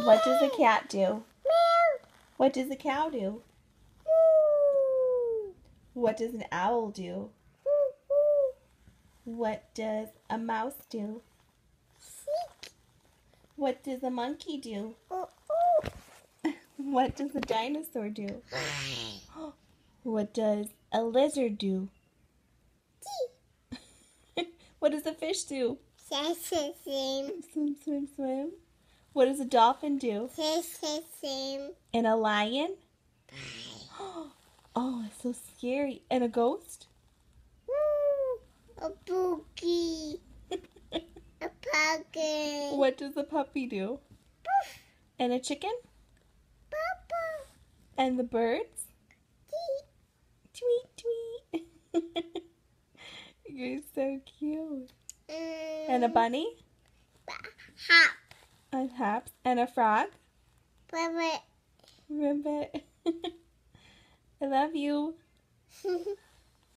What does a cat do? What does a cow do? What does an owl do? What does a mouse do? What does a monkey do? What does a dinosaur do? What does a lizard do? What does a fish do? Swim, swim, swim. What does a dolphin do? And a lion? Oh, it's so scary. And a ghost? A boogie. A puppy. What does a puppy do? And a chicken? Papa. And the birds? Tweet, tweet. You're so cute. And a bunny? Hop. And hops. And a frog? Rabbit. Rabbit. I love you.